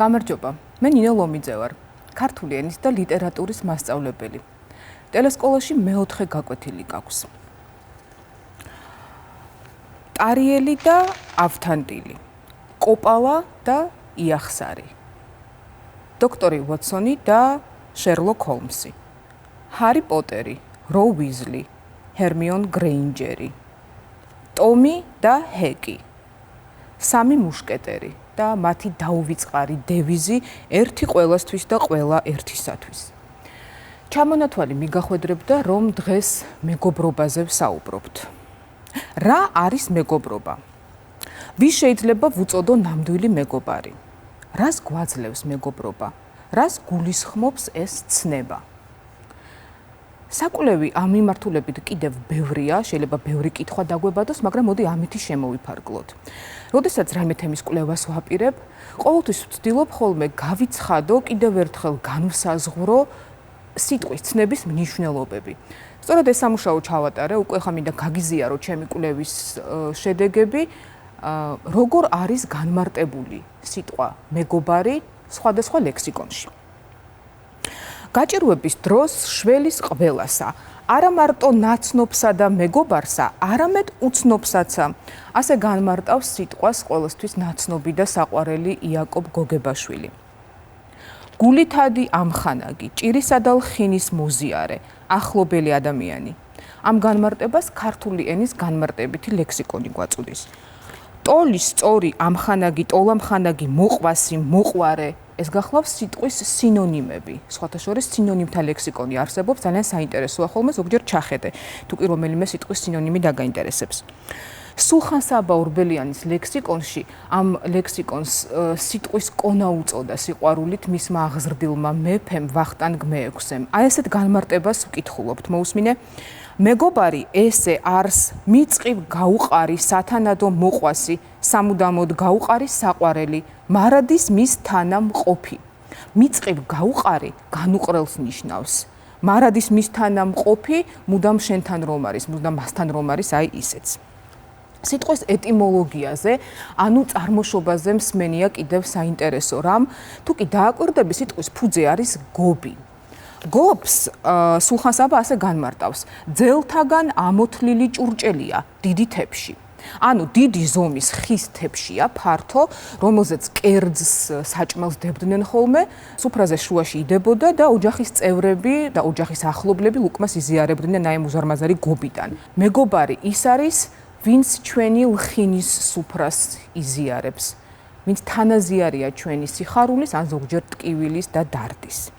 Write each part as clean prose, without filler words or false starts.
გამარჯობა, მე ნინო ლომიძე ვარ, ქართული ენის და ლიტერატურის მასწავლებელი. ტელესკოლაში მეოთხე გაკვეთილი გაქვს. ტარიელი და ავთანტილი, კოპავა და იახსარი, დოქტორი ვოტსონი და შერლოკ ჰოლმსი, ჰარი პოტერი, რო უიზლი, ჰერმიონ გრეინჯერი, ტომი და ჰეკი, სამი მუშკეტერი და მათი დაუვიწყარი დევიზი ერთი ყველასთვის და ყველა ერთისათვის. ჩამონათვალი მიგახვედრებდა, რომ დღეს მეგობრობაზე ვსაუბრობთ. რა არის მეგობრობა? ვის შეიძლება ვუწოდო ნამდვილი მეგობარი? რას გვაძლევს მეგობრობა? რას გულისხმობს ეს ცნება? საკვლევი ამ მიმართულებით კიდევ ბევრია, შეიძლება ბევრი კითხვა დაგვებადოს, მაგრამ მოდი ამითი შემოვიფარგლოთ. როდესაც რაიმე თემის კვლევას ვაპირებ, ყოველთვის ვცდილობ ხოლმე გავიცხადო, კიდევ ერთხელ განვსაზღვრო სიტყვის ცნების მნიშვნელობები. სწორედ ეს სამუშაო ჩავატარე, უკვე ხა მინდა გაგიზიარო ჩემი კვლევის შედეგები, როგორ არის განმარტებული სიტყვა მეგობარი სხვადასხვა ლექსიკონში. გაჭირვების დროს შველის ყველასა, არა მარტო ნაცნობსა და მეგობარსა, არამედ უცნობსაცა. ასე განმარტავს სიტყვას ყველასთვის ნაცნობი და საყვარელი იაკობ გოგებაშვილი. გულითადი ამხანაგი, ჭირისა და ლხინის მოზიარე, ახლობელი ადამიანი. ამ განმარტებას ქართული ენის განმარტებითი ლექსიკონი გვაწუდის. ტოლის სწორი ამხანაგი, ტოლამხანაგი, მოყვასი, მოყვარე, ეს გახლავს სიტყვის სინონიმები. სხვათა შორის სინონიმთა ლექსიკონი არსებობს, ძალიან საინტერესოა ხოლმე, ზოგჯერ ჩახედე, თუ კი რომელიმე სიტყვის სინონიმი დაგაინტერესებს. სულხან-საბა ორბელიანის ლექსიკონში ამ ლექსიკონს სიტყვის კონა უწოდა სიყვარულით მისმა აღზრდილმა მეფემ ვახტანგ მეექვსემ. აი ესეთ განმარტებას ვკითხულობთ, მოусმინე. მეგობარი ესე არს მიწყივ გაუყარი სათანადო მოყვასი, სამუდამოდ გაუყარი საყვარელი, მარადის მის თანამყოფი. მიწყივ გაუყარი განუყრელს ნიშნავს. მარადის მის თანამყოფი მუდამ შენთან რომ არის, მუდამ მასთან რომ არის, აი ისეც. სიტყვის ეტიმოლოგიაზე, ანუ წარმოშობაზე მსმენია კიდევ საინტერესო რამ, თუ კი დააკვირდები, სიტყვის ფუძე არის გობი. გობს სულხან-საბა ასე განმარტავს, ძელთაგან ამოთლილი ჭურჭელია დიდი თეფში. ანუ დიდი ზომის ხის თეფშია, ფართო, რომელზეც კერძს საჭმელს დებდნენ ხოლმე, სუფრაზე შუაში იდებოდა და ოჯახის წევრები და ოჯახის ახლობლები ლუკმას იზიარებდნენ აი ამ უზარმაზარი გობიდან. მეგობარი ის არის, ვინც ჩვენი ლხინის სუფრას იზიარებს, ვინც თანაზიარია ჩვენი სიხარულის, ან ზოგჯერ ტკივილის და დარდის.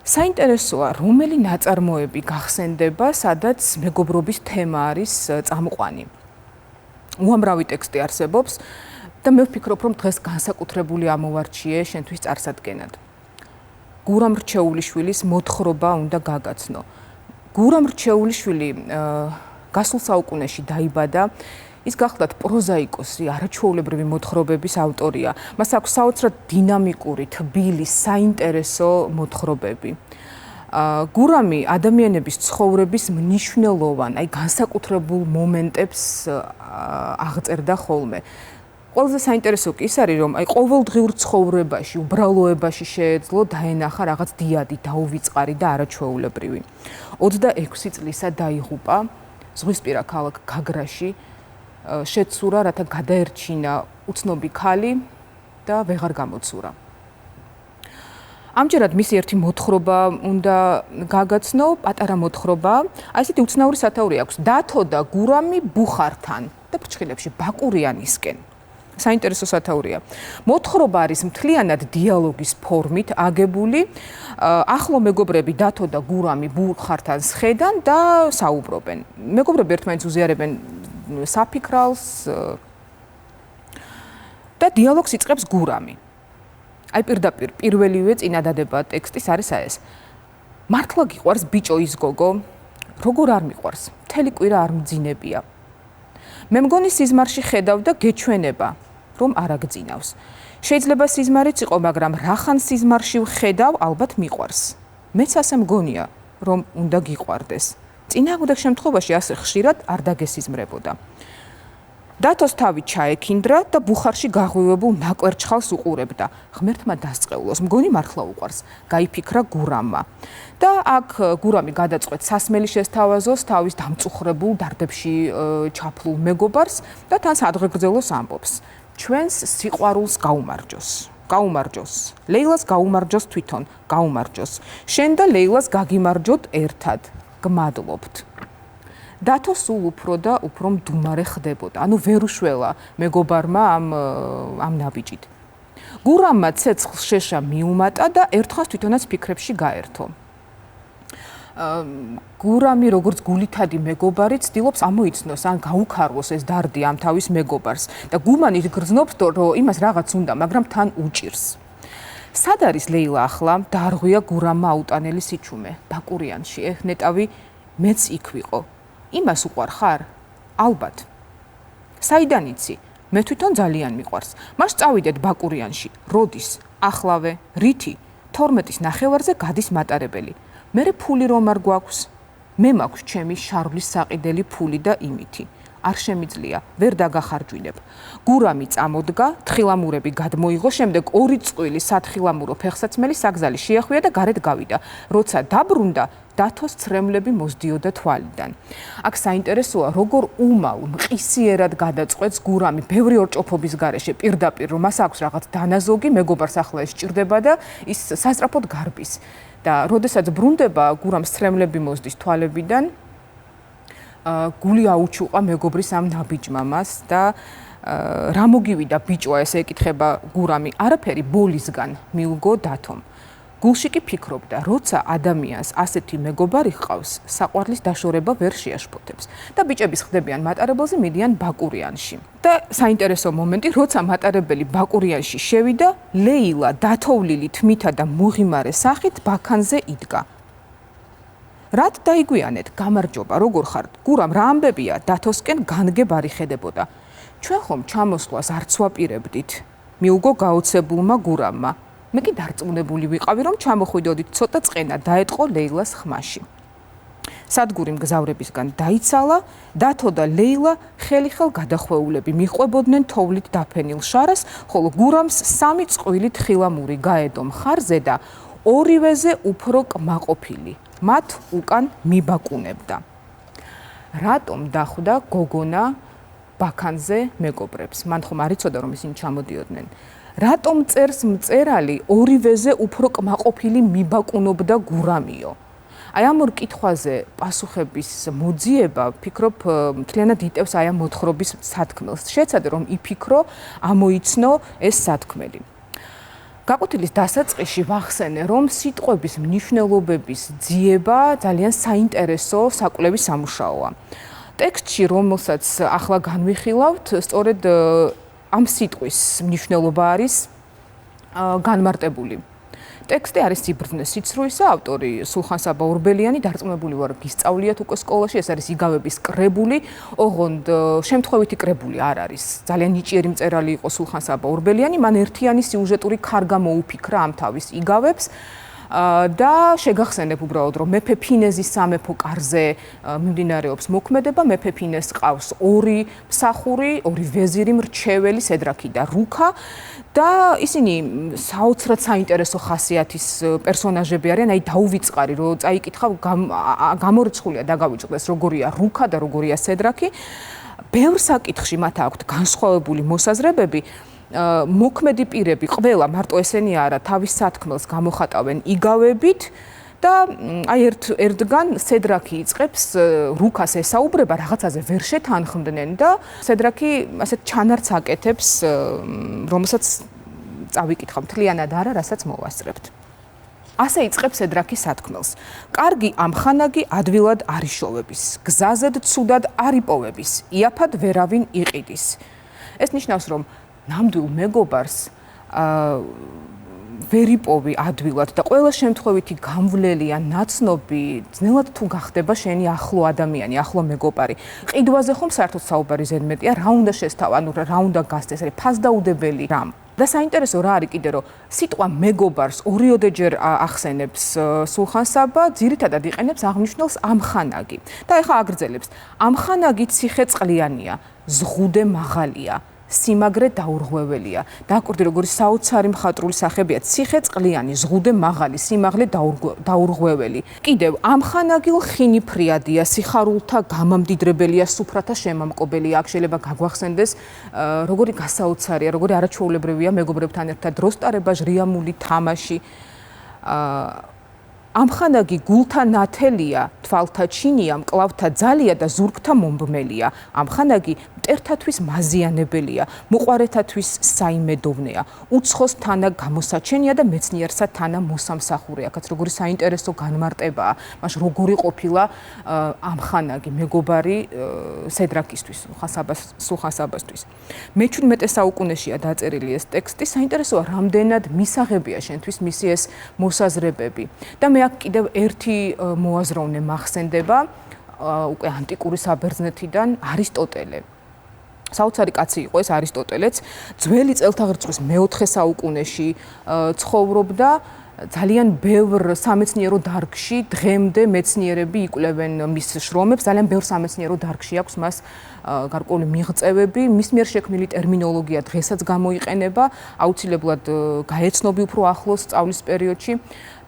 საინტერესოა, რომელი ნაწარმოები გახსენდება, სადაც მეგობრობის თემა არის წამყვანი. უამრავი ტექსტი არსებობს და მე ვფიქრობ, რომ დღეს განსაკუთრებული ამოვარჩიე შენთვის წარსადგენად. გურამ რჩეულიშვილის მოთხრობა უნდა გაგაცნო. გურამ რჩეულიშვილი გასულ საუკუნეში დაიბადა, ის გახლდათ პროზაიკოსი, არაჩვეულებრივი მოთხრობების ავტორია. მას აქვს საოცრად დინამიკური, თბილი, საინტერესო მოთხრობები. გურამი ადამიანების ცხოვრების მნიშვნელოვან, აი განსაკუთრებულ მომენტებს აღწერდა ხოლმე. ყველაზე საინტერესო კი ის არის, რომ აი ყოველდღიურ ცხოვრებაში, უბრალოებაში შეეძლო დაენახა რაღაც დიადი, დაუვიწყარი და არაჩვეულებრივი. 26 წლისა დაიღუპა ზღვისპირა ქალაქ გაგრაში, შეცურა, რათა გადაერჩინა უცნობი ქალი და ვეღარ გამოცურა. ამჯერად მისი ერთი მოთხრობა უნდა გაგაცნო, პატარა მოთხრობა. აი ესეთი უცნაური სათაური აქვს. დათო და გურამი ბუხართან და ფრჩხილებში ბაკურიანისკენ. საინტერესო სათაურია. მოთხრობა არის მთლიანად დიალოგის ფორმით აგებული. ახლო მეგობრები დათო და გურამი ბუხართან სხედან და საუბრობენ. მეგობრები ერთმანეთს უზიარებენ საფიქრალს და დიალოგს იწყებს გურამი. აი პირდაპირ პირველივე წინადადება ტექსტის არის ეს. მართლა გიყვარს ბიჭო ის გოგო? როგორ არ მიყვარს? მთელი კვირა არ მძინებია. მე მგონი სიზმარში ხედავ და გეჩვენება, რომ არ აგძინავს. შეიძლება სიზმარიც იყო, მაგრამ რახან სიზმარში ვხედავ, ალბათ მიყვარს. მეც ასე მგონია, რომ უნდა გიყვარდეს. წინააღმდეგ შემთხვევაში ასე ხშირად არ დაგესიზმრებოდა. დათოს თავი ჩაექინდრა და ბუხარში გაღვივებულ ნაკვერჩხალს უყურებდა. ღმერთმა დასწყეულოს, მგონი მართლა უყვარს, გაიფიქრა გურამმა. და აქ გურამი გადაწყვეტ სასმელი შესთავაზოს თავის დამწუხრებულ დარდებში ჩაფლულ მეგობარს და თან სადღეგრძელოს ამბობს. ჩვენს სიყვარულს გაუმარჯოს. გაუმარჯოს. ლეილას გაუმარჯოს თვითონ, გაუმარჯოს. შენ და ლეილას გაგიმარჯოთ ერთად. გმადლობთ. დათო სულ უფრო და უფრო მდუმარე ხდებოდა. ანუ ვერ უშველა მეგობარმა ამ ნაბიჯით. გურამმა ცეცხლ შეშა მიუმატა და ერთხანს თვითონაც ფიქრებში გაერთო. გურამი როგორც გულითადი მეგობარი ცდილობს ამოიცნოს ან გაუქარვოს ეს დარდი ამ თავის მეგობარს და გუმანით გრძნობს რომ იმას რაღაც უნდა, მაგრამ თან უჭირს. სად არის ლეილა ახლა? დაარღვია გურამმა აუტანელი სიჩუმე. ბაკურიანში. ნეტავი მეც იქ ვიყო. იმას უყვარ ხარ? ალბათ. საიდან იცი? მე თვითონ ძალიან მიყვარს. მას წავიდეთ ბაკურიანში. როდის? ახლავე. რითი? 12-ის ნახევარზე გადის მატარებელი. მერე ფული რომ არ გვაქვს? მე მაქვს ჩემი შარვლის საყიდელი ფული და იმითი. არ შემიძლია, ვერ დაგახარჯვინებ. გურამი წამოდგა, თხილამურები გადმოიღო, შემდეგ 2 წყვილი სათხილამურო ფეხსაცმელი საგზალი შეახვია და გარეთ გავიდა. როცა დაბრუნდა, დათოს ცრემლები მოსდიოდა თვალიდან. აქ საინტერესოა, როგორ უმალ, მყისიერად გადაწყვეტს გურამი ბევრი ორჭოფობის გარეშე პირდაპირ, რომ მას აქვს რაღაც დანაზოგი, მეგობარს ახლა ეს სჭირდება და ის სასწრაფოდ გარბის. და როდესაც ბრუნდება, გურამს ცრემლები მოსდის თვალებიდან, გული აუჩუყა მეგობრის ამ ნაბიჯმა მას და რა მოგივიდა ბიჭო, ესე ეკითხება გურამი, არაფერი ბოლისგან მიუგო დათომ. გულში კი ფიქრობდა, როცა ადამიანს ასეთი მეგობარი ჰყავს, საყვარლის დაშორება ვერ შეაშფოთებს და ბიჭების ხდებიან მატარებელზე, მიდიან ბაკურიანში. და საინტერესო მომენტი, როცა მატარებელი ბაკურიანში შევიდა, ლეილა დათოვლილი თმითა და მუღიმარე სახით ბაქანზე იდგა. რად დაიგვიანეთ? გამარჯობა, როგორ ხართ? გურამ რა ამბებია? დათოსკენ განგებ არ იხედებოდა. ჩვენ ხომ ჩამოსვლას არც ვაპირებდით. მიუგო გაოცებულმა გურამმა. მე კი დარწმუნებული ვიყავი, რომ ჩამოხვიდოდით, ცოტა წყენა დაეტყო ლეილას ხმაში. სადგური მგზავრებისგან დაიცალა, დათო და ლეილა ხელი-ხელ გადახვეულები მიყვებოდნენ თოვლით დაფენილ შარას, ხოლო გურამს 3 წყვილი თხილამური გაედო მხარზე და ორივეზე უფრო კმაყოფილი. მათ უკან მიბაკუნებდა. რატომ დახვდა გოგონა ბაქანზე მეგობრებს? მან ხომ არ იცოდა, რომ ისინი ჩამოდიოდნენ. რატომ წერს მწერალი ორივეზე უფრო კმაყოფილი მიბაკუნობდა გურამიო? აი ამ ორ კითხვაზე პასუხების მოძიება, ფიქრობ, მთლიანად იტევს აი ამ მოთხრობის სათქმელს. შეეცადე რომ იფიქრო, ამოიცნო ეს სათქმელი. გაკვეთილის დასაწყისში ვახსენე, რომ სიტყვების მნიშვნელობების ძიება ძალიან საინტერესო საკვლევი სამუშაოა. ტექსტში, რომელსაც ახლა განვიხილავთ, სწორედ ამ სიტყვის მნიშვნელობა არის განმარტებული. ტექსტი არის სიბრძნე სიცრუისა, ავტორი სულხან-საბა ორბელიანი, დარწმუნებული ვარ, გისწავლიათ უკვე სკოლაში, ეს არის იგავების კრებული, ოღონდ შემთხვევითი კრებული არ არის. ძალიან ნიჭიერი მწერალი იყო სულხან-საბა ორბელიანი, მან ერთიანი სიუჟეტური ქარგა მოუფიქრა ამ თავის იგავებს. და შეგახსენებ უბრალოდ, რომ მეფე ფინეზის სამეფო კარზე მიმდინარეობს მოქმედება, მეფე ფინეს ყავს 2 მსახური, 2 ვეზირი, მრჩეველი, სედრაკი და რუქა და ისინი საოცრად საინტერესო ხასიათის პერსონაჟები არიან, აი დაუვიწყარი, რომ წაიკითხავ, გამორიცხულია დაგავიწყდეს, როგორია რუქა და როგორია სედრაკი. ბევრ საკითხში მათ აქვთ განსხვავებული მოსაზრებები. მოქმედი პირები ყველა მარტო ესენი არა თავის სათქმელს გამოხატავენ იგავებით და აი ერთგან სედრაკი იწყებს რუქას ესაუბრება, რაღაცაზე ვერ შეთანხმდნენ და სედრაკი ასეთ ჩანართს აკეთებს, რომელსაც წავიკითხავ მთლიანად არა, რასაც მოვასწრებთ. ასე იწყებს სედრაკი სათქმელს. კარგი ამხანაგი ადვილად არიშოვების, გზაზედ ცუდად არიპოვების, იაფად ვერავინ იყიდის. ეს ნიშნავს, რომ ნამდვილ მეგობარს ვერ იპოვი ადვილად და ყველა შემთხვევითი გამვლელი ან ნაცნობი ძნელად თუ გახდება შენი ახლო ადამიანი, ახლო მეგობარი. ყიდვაზე ხომ საერთოდ საუბარი ზედმეტია, რა უნდა შესთავ, ანუ რა უნდა გასცეს, ფასდაუდებელი რამ. და საინტერესო რა არის კიდე, რომ სიტყვა მეგობარს ორიოდეჯერ ახსენებს სულხან-საბა, ძირითადად იყენებს აღნიშნულს ამხანაგი. და ეხლა აგრძელებს. ამხანაგი ციხე-წყლიანია, ზღუდე მაღალია, სიმაგრე დაურღვეველია. დააკვირდი, როგორი საოცარი მხატვრული სახებია. ციხე-წყლიანი, ზღუდე მაღალი, სიმაღლე დაურღვეველი. კიდევ ამხანაგილ ხინი ფრიადია, სიხარულთა გამამდიდრებელია, სუფრათა შემამკობელია. აქ შეიძლება გაგვახსენდეს, როგორი გასაოცარია, როგორი არაჩვეულებრივია მეგობრებთან ერთად დროს ტარება, ჟრიამული თამაში. ამხანაგი გულთა ნათელია, თვალთა ჩინია, მკლავთა ძალია და ზურგთა მომბმელია. ამხანაგი მტერთათვის მაზიანებელია, მოყვარეთათვის საიმედოვნეა. უცხოს თანა გამოსაჩენია და მეცნიერსა თანა მოსამსახურე. აქაც როგორი საინტერესო განმარტებაა. მაშინ როგორი ყოფილა ამხანაგი მეგობარი სედრაკისთვის, სულხან-საბასთვის. მე-17 საუკუნეშია დაწერილი ეს ტექსტი. საინტერესოა, რამდენად მისაღებია შენთვის მისი ეს მოსაზრებები. და მე აქ კიდევ ერთი მოაზროვნე მახსენდება უკვე ანტიკური საბერძნეთიდან არისტოტელე. საოცარი კაცი იყო ეს არისტოტელეც, ძველი წელთაღრიცხვის მე-4 საუკუნეში ცხოვრობდა. ძალიან ბევრ სამეცნიერო დარგში დღემდე მეცნიერები იკვლევენ მის შრომებს, ძალიან ბევრ სამეცნიერო დარგში აქვს მას გარკვეული მიღწევები, მის მიერ შექმნილი ტერმინოლოგია დღესაც გამოიყენება, აუცილებლად გაეცნობი უფრო ახლოს სწავლის პერიოდში.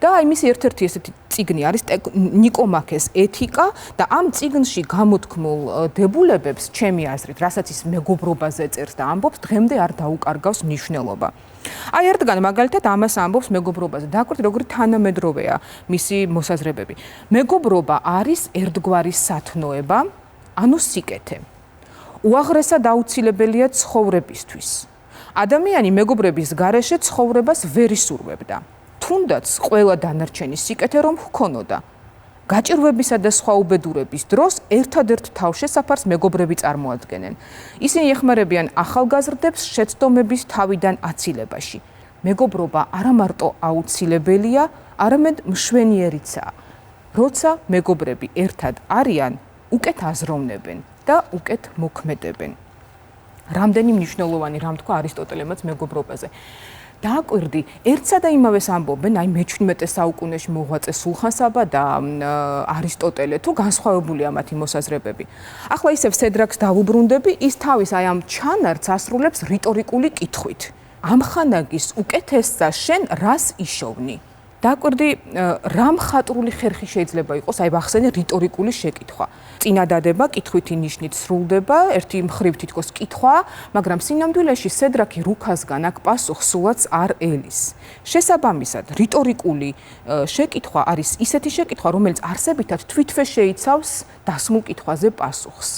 და აი მისი ერთ-ერთი ესეთი წიგნი არის ნიკომაქეს ეთიკა და ამ წიგნში გამოთქმულ დებულებებს, ჩემი აზრით, რასაც ის მეგობრობაზე წერს და ამბობს, დღემდე არ დაუკარგავს მნიშვნელობა. აი ერთგან მაგალითად ამას ამბობს მეგობრობაზე. დააკვირდით, როგორი თანამედროვეა მისი მოსაზრებები. მეგობრობა არის ერთგვარი სათნოება, ანუ სიკეთე. უაღრესად აუცილებელია ცხოვრებისთვის. ადამიანი მეგობრების გარეშე ცხოვრებას ვერ ისურვებდა. თუნდაც ყველა დანარჩენი სიკეთე რომ ჰქონოდა. გაჭირვებისა და სხვა უბედურების დროს ერთადერთ თავშესაფარს მეგობრები წარმოადგენენ. ისინი ეხმარებიან ახალგაზრდებს შეცდომების თავიდან აცილებაში. მეგობრობა არა მარტო აუცილებელია, არამედ მშვენიერიცაა. როცა მეგობრები ერთად არიან, უკეთ აზროვნებენ და უკეთ მოქმედებენ. რამდენი მნიშვნელოვანი რამ თქვა არისტოტელემაც მეგობრობაზე. დააკვირდი, ერთსა და იმავეს ამბობენ, აი მე-17 საუკუნეში მოღვაწე სულხან-საბა და არისტოტელე, თუ განსხვავებულია მათი მოსაზრებები. ახლა ისევ სედრაკს დავუბრუნდები, ის თავის აი ამ ჩანართს ასრულებს რიტორიკული კითხვით. ამხანაგის უკეთესსა შენ რას იშოვნი? დააკვირდი, რა მხატვრული ხერხი შეიძლება იყოს, აი ვახსენე რიტორიკული შეკითხვა. წინადადება კითხვითი ნიშნით სრულდება, ერთი მხრივ თითქოს კითხვა, მაგრამ სინამდვილეში სედრაკი რუქასგან აქ პასუხს სულაც არ ელის. შესაბამისად, რიტორიკული შეკითხვა არის ისეთი შეკითხვა, რომელიც არსებითად თვითვე შეიცავს დასმულ კითხვაზე პასუხს.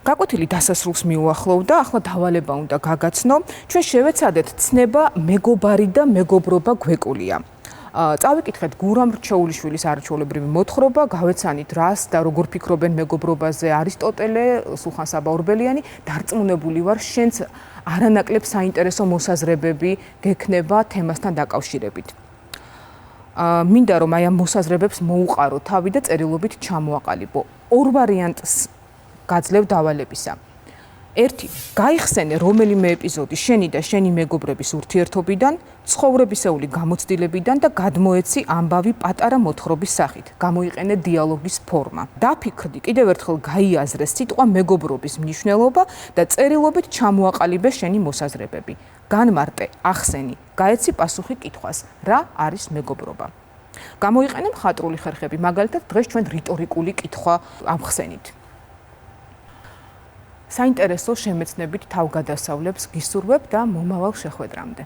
გაკვეთილი დასასრულს მიუახლოვდა, ახლა დავალება უნდა გაგაცნო. ჩვენ შევეცადეთ ცნება მეგობარი და მეგობრობა გვეკულია. წავიკითხეთ გურამ რჩეულიშვილის არაჩვეულებრივი მოთხრობა, გავეცანით რას და როგორ ფიქრობენ მეგობრობაზე არისტოტელე, სულხან-საბა ორბელიანი, დარწმუნებული ვარ, შენც არანაკლებ საინტერესო მოსაზრებები გექნება თემასთან დაკავშირებით. მინდა რომ აი ამ მოსაზრებებს მოუყარო თავი და წერილობით ჩამოაყალიბო. ორ ვარიანტს გაძლევ დავალებისა. ერთი, გაიხსენე რომელიმე ეპიზოდი შენი და შენი მეგობრების ურთიერთობიდან, ცხოვრებისეული გამოცდილებიდან და გადმოეცი ამბავი პატარა მოთხრობის სახით. გამოიყენე დიალოგის ფორმა. დაფიქრდი, კიდევ ერთხელ გაიაზრე სიტყვა მეგობრობის მნიშვნელობა და წერილობით ჩამოაყალიბე შენი მოსაზრებები. განმარტე, ახსენი, გაეცი პასუხი კითხვას, რა არის მეგობრობა. გამოიყენე მხატვრული ხერხები, მაგალითად დღეს ჩვენ რიტორიკული კითხვა ამხსენით. საინტერესო შემეცნებით თავგადასავლებს გისურვებ და მომავალ შეხვედრამდე.